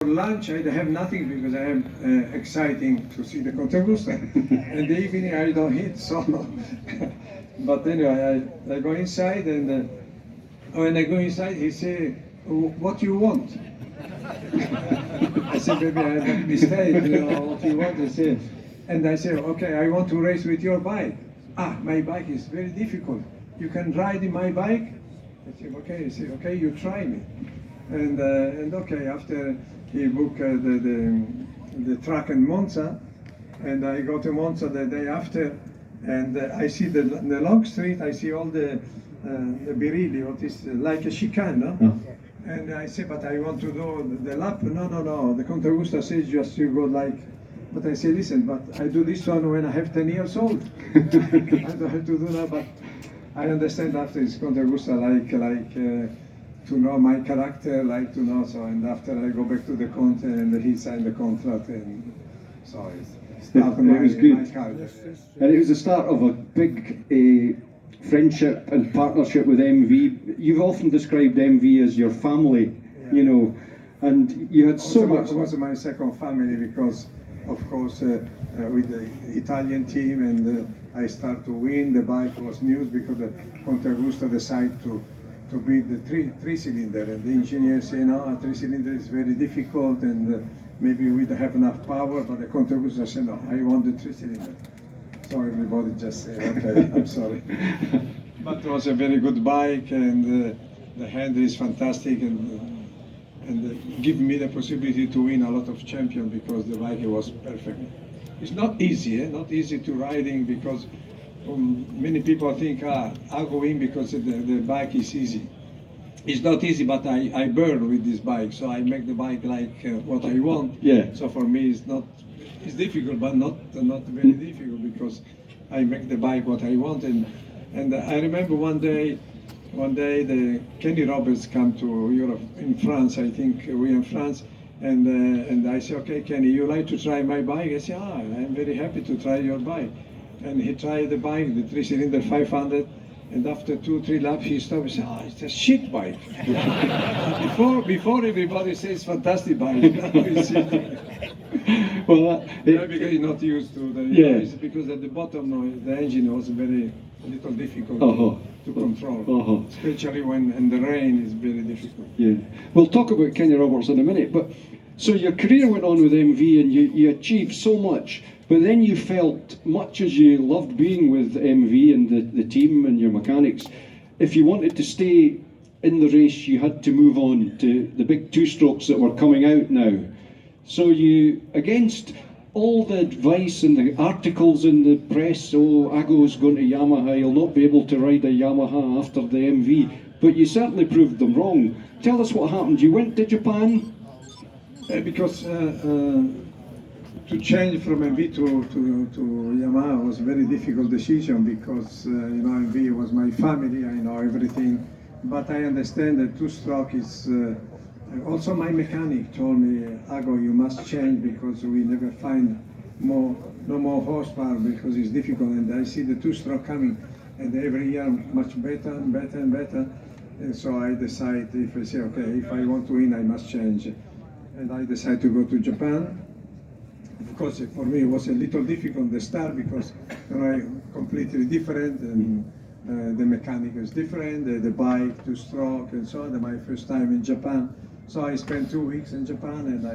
For lunch, I have nothing because I am exciting to see the Contegusta. In the evening, I don't eat, so. But anyway, I go inside, and when I go inside, he say, "What you want?" I said, "Maybe I have a mistake. What you want?" And I say, "Okay, I want to race with your bike." "Ah, my bike is very difficult. You can ride in my bike?" I said, "Okay." He said, "Okay, you try me." And okay, after he booked the track in Monza, and I go to Monza the day after, and I see the long street, I see all the Birilli, what is like a chicane, no? Oh. And I say, "But I want to do the lap." No. The Contegusta says just you go like. But I say, "Listen, but I do this one when I have 10 years old. I don't have to do that." But I understand after it's Contegusta like to know my character, like to know. So, and after I go back to the Conte, and he signed the contract, and so it started It was good. my career. And it was the start of a big friendship and partnership with MV. You've often described MV as your family, and you had so much. It was my second family because, of course, with the Italian team, and I started to win. The bike was new because the Contegusta decided to build the three cylinder, and the engineer say, "No, a 3-cylinder is very difficult, and maybe we don't have enough power." But the Contegusta said, "No, I want the 3-cylinder." So everybody just said, "Okay, I'm sorry." But it was a very good bike, and the handle is fantastic, and give me the possibility to win a lot of champions because the bike was perfect. It's not easy, not easy to riding because many people think, I'll go in because the bike is easy. It's not easy, but I burn with this bike, so I make the bike like what I want. Yeah. So for me, it's difficult, but not very difficult because I make the bike what I want. And I remember one day the Kenny Roberts come to Europe, in France, I think we in France, and I say, "Okay, Kenny, you like to try my bike?" I say, "I'm very happy to try your bike." And he tried the bike, the 3-cylinder 500, and after 2-3 laps he stopped and said, "It's a shit bike." before everybody says fantastic bike. Well, because he's not used to the noise, because at the bottom the engine was a little difficult to control, especially when in the rain is very difficult. Yeah, we'll talk about Kenny Roberts in a minute, but so your career went on with MV and you achieved so much, but then you felt, much as you loved being with MV and the team and your mechanics, if you wanted to stay in the race, you had to move on to the big two-strokes that were coming out now. So you, against all the advice and the articles in the press, Ago's going to Yamaha, he'll not be able to ride a Yamaha after the MV, but you certainly proved them wrong. Tell us what happened. You went to Japan? Because to change from MV to Yamaha was a very difficult decision because MV was my family, I know everything, but I understand that two-stroke is. Also, my mechanic told me, "Ago, you must change because we never find no more horsepower because it's difficult." And I see the two-stroke coming, and every year much better and better and better. And so I decide, if I say, "Okay, if I want to win, I must change," and I decide to go to Japan. Of course, for me, it was a little difficult at the start because completely different, and the mechanic is different, the bike, two-stroke, and so on. My first time in Japan. So I spent 2 weeks in Japan, and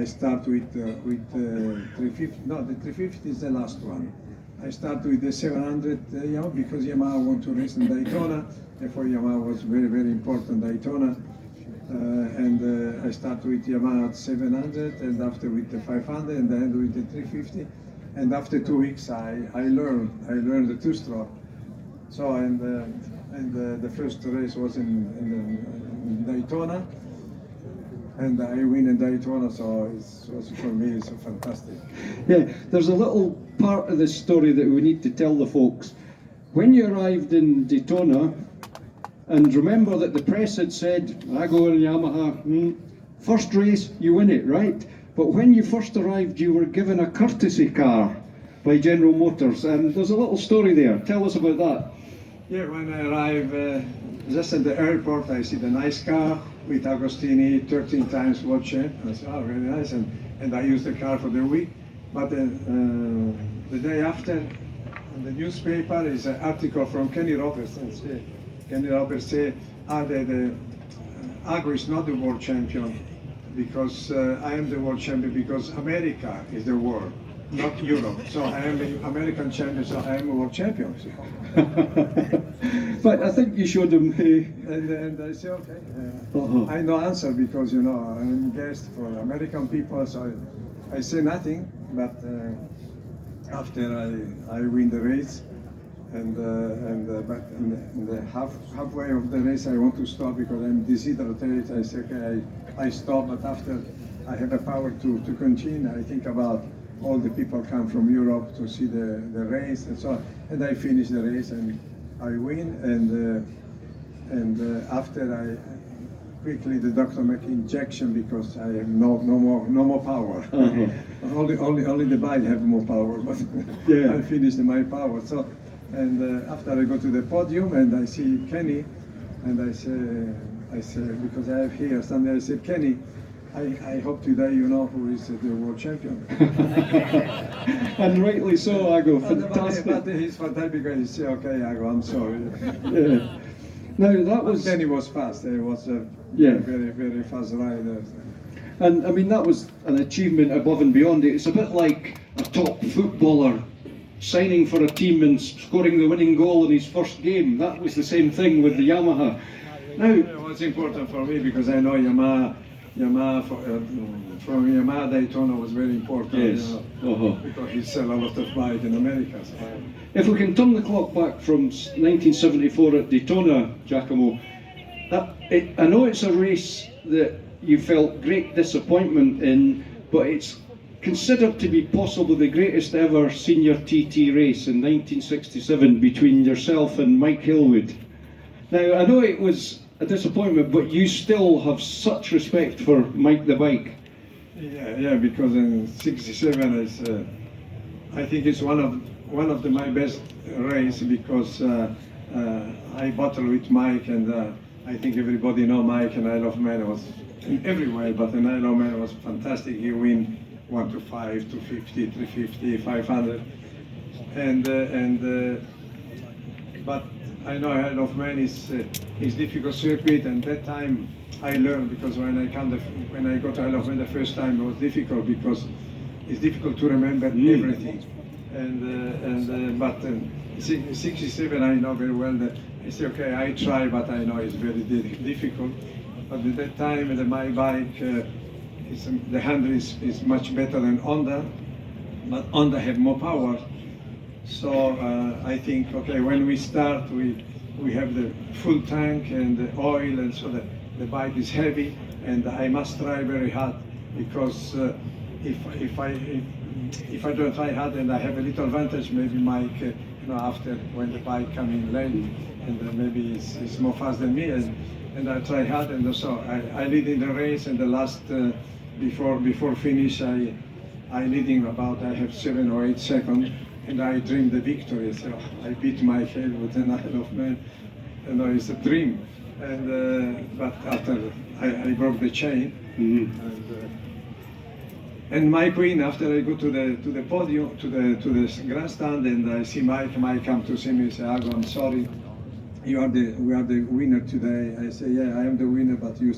I start with 350. No, the 350 is the last one. I start with the 700 because Yamaha want to race in Daytona, and for Yamaha was very, very important Daytona. I start with Yamaha at 700, and after with the 500, and then with the 350. And after 2 weeks, I learned the two-stroke. So the first race was in Daytona, and I win in Daytona, so it was for me so fantastic. Yeah, there's a little part of this story that we need to tell the folks. When you arrived in Daytona, and remember that the press had said, "Ago and Yamaha, first race, you win it, right?" But when you first arrived, you were given a courtesy car by General Motors, and there's a little story there. Tell us about that. Yeah, when I arrive just at the airport, I see the nice car, with Agostini, 13 times world champ. I said, oh, very nice. And I used the car for the week. But the day after, in the newspaper is an article from Kenny Roberts. And Kenny Roberts said, Ago is not the world champion because I am the world champion because America is the world, not Europe. So I am an American champion, so I am a world champion. But I think you showed him. And I say, okay, I no answer because, you know, I'm guest for American people, so I say nothing. But after I win the race, but in the halfway of the race, I want to stop because I'm dehydrated. I say, okay, I stop, but after I have the power to continue, I think about all the people come from Europe to see the race and so on. And I finish the race and I win. And after I quickly the doctor make injection because I have no more power. Only the bike have more power, but Yeah. I finished my power. So and after I go to the podium and I see Kenny, and I say because I have here something, I said, Kenny, I hope today you know who is the world champion. And rightly so, Ago. Fantastic. But he's fantastic because he said, okay, Ago, I'm sorry. Yeah. Now that was. Kenny was fast. He was a Yeah. very fast rider. And I mean, that was an achievement above and beyond. It's a bit like a top footballer signing for a team and scoring the winning goal in his first game. That was the same thing with the Yamaha. Now, It was important for me because I know Yamaha from Yamaha Daytona was very important. Yes. You know, because he sell a lot of bike in America. So. if we can turn the clock back from 1974 at Daytona, Giacomo, I know it's a race that you felt great disappointment in, but it's considered to be possibly the greatest ever senior TT race in 1967 between yourself and Mike Hillwood. Now, I know it was a disappointment, but you still have such respect for Mike the bike. Yeah, because in '67 is, I think it's one of my best race because I battle with Mike, and I think everybody know Mike, and Isle of Man was everywhere, but in Isle of Man was fantastic. He win 1 to 5, 250, 350, 500, but I know Isle of Man is difficult circuit, and that time I learned because when I got to Isle of Man the first time, it was difficult because it's difficult to remember everything. But 67 I know very well that I say okay, I try, but I know it's very difficult. But at that time, my bike, the handle is much better than Honda, but Honda have more power. So I think, okay, when we start, we have the full tank and the oil, and so the bike is heavy, and I must try very hard because if I don't try hard and I have a little advantage, maybe Mike, after when the bike come in late, and maybe it's more fast than me, and I try hard, and so I lead in the race, and the last before finish I leading about I have 7 or 8 seconds. And I dream the victory. So I beat my head with an Isle of Man. It's a dream. But after I broke the chain, and Mike win. After I go to the podium, to the grandstand, and I see Mike. Mike come to see me and say, Ago, I'm sorry, we are the winner today. I say, yeah, I am the winner, but you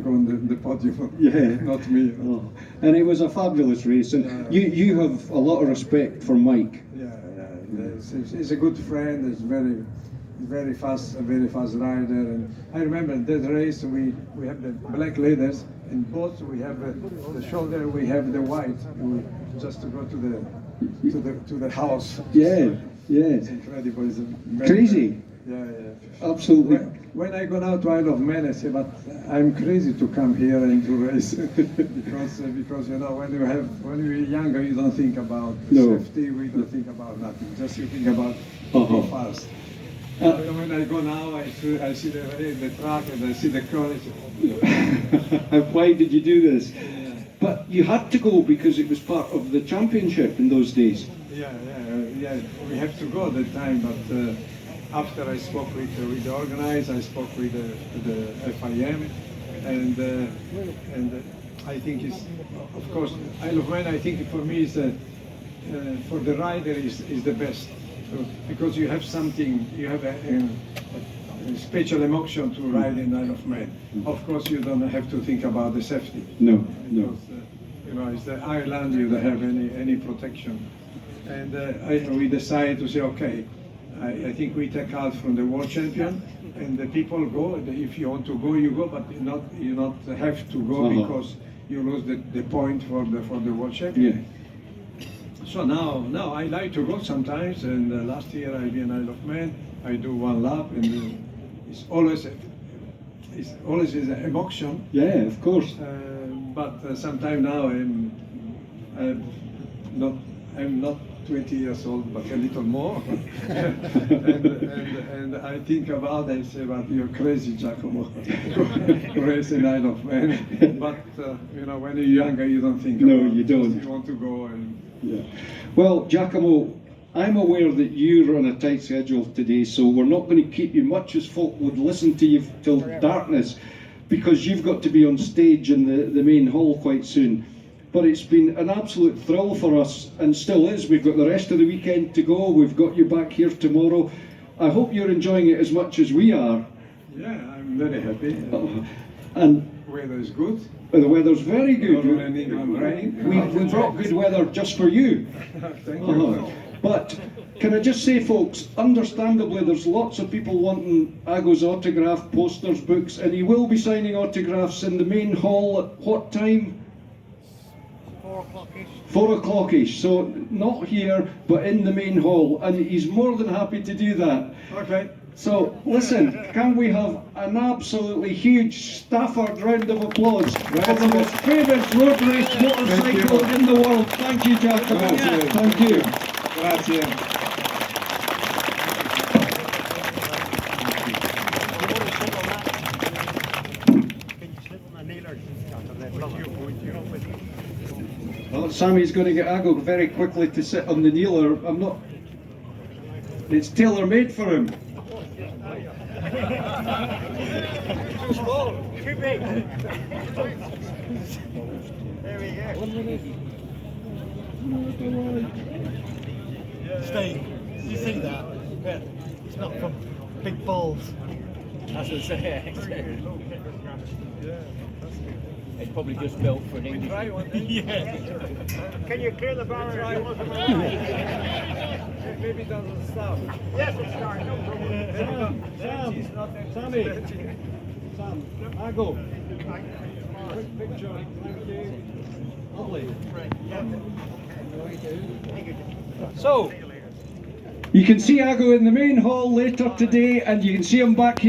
go on the podium. Yeah. Not me. Oh. And it was a fabulous race, and you have a lot of respect for Mike. Yeah. He's a good friend. He's very fast, a very fast rider. And I remember that race. We have the black leathers, and both we have the shoulder. We have the white. Just to go to the house. Yeah. It's incredible. It's Crazy. Yeah. Absolutely. When I go now to Isle of Man, I say, but I'm crazy to come here and to race because when you're younger, you don't think about safety. We don't think about nothing. Just you think about go fast. When I go now, I see the track and I see the car. Why did you do this? But you had to go because it was part of the championship in those days. Yeah. We have to go at that time, but after I spoke with the organizer, I spoke with the FIM, and I think it's, of course, Isle of Man. I think for me is for the rider is the best, so, because you have something, you have a special emotion to ride in Isle of Man. Of course, you don't have to think about the safety. No, Because, you know, it's the island, you don't have any protection. And we decided to say, okay, I think we take out from the world champion, and the people go. If you want to go, you go, but you not have to go because you lose the point for the world champion. Yeah. So now I like to go sometimes, and last year I been Isle of Man. I do one lap, and it's always is an emotion. Yeah, of course. But sometimes now I'm not 20 years old, but a little more. and I think about it, I say, but you're crazy, Giacomo, race in Isle of Man. But you know, when you're younger, you don't think about it. You don't. You want to go and. Yeah. Well, Giacomo, I'm aware that you're on a tight schedule today, so we're not going to keep you much as folk would listen to you till darkness, because you've got to be on stage in the main hall quite soon. But it's been an absolute thrill for us, and still is. We've got the rest of the weekend to go. We've got you back here tomorrow. I hope you're enjoying it as much as we are. Yeah, I'm very happy. And weather is good. the weather's very good. Not raining or rain. We brought good weather just for you. Thank you. But can I just say, folks, understandably there's lots of people wanting Ago's autograph, posters, books, and he will be signing autographs in the main hall at what time? 4 o'clock-ish. 4 o'clock-ish, so not here, but in the main hall, and he's more than happy to do that. Okay. So, listen, can we have an absolutely huge Stafford round of applause for the most famous road race motorcycle in the world? Thank you, Giacomo. Grazie. Thank you. Grazie. Well, Sammy's going to get Ago very quickly to sit on the kneeler. I'm not. It's tailor-made for him. Too small. Too big. There we go. Steve, did you see that? Yeah. It's not from big balls. That's what I say. It's probably just built for an English. Yeah. Can you clear the barrier? Maybe it doesn't stop. Yes, it's starting. No problem. Sammy, Sam, Ago. Quick picture. Thank you. Lovely. So, you can see Ago in the main hall later today, and you can see him back here.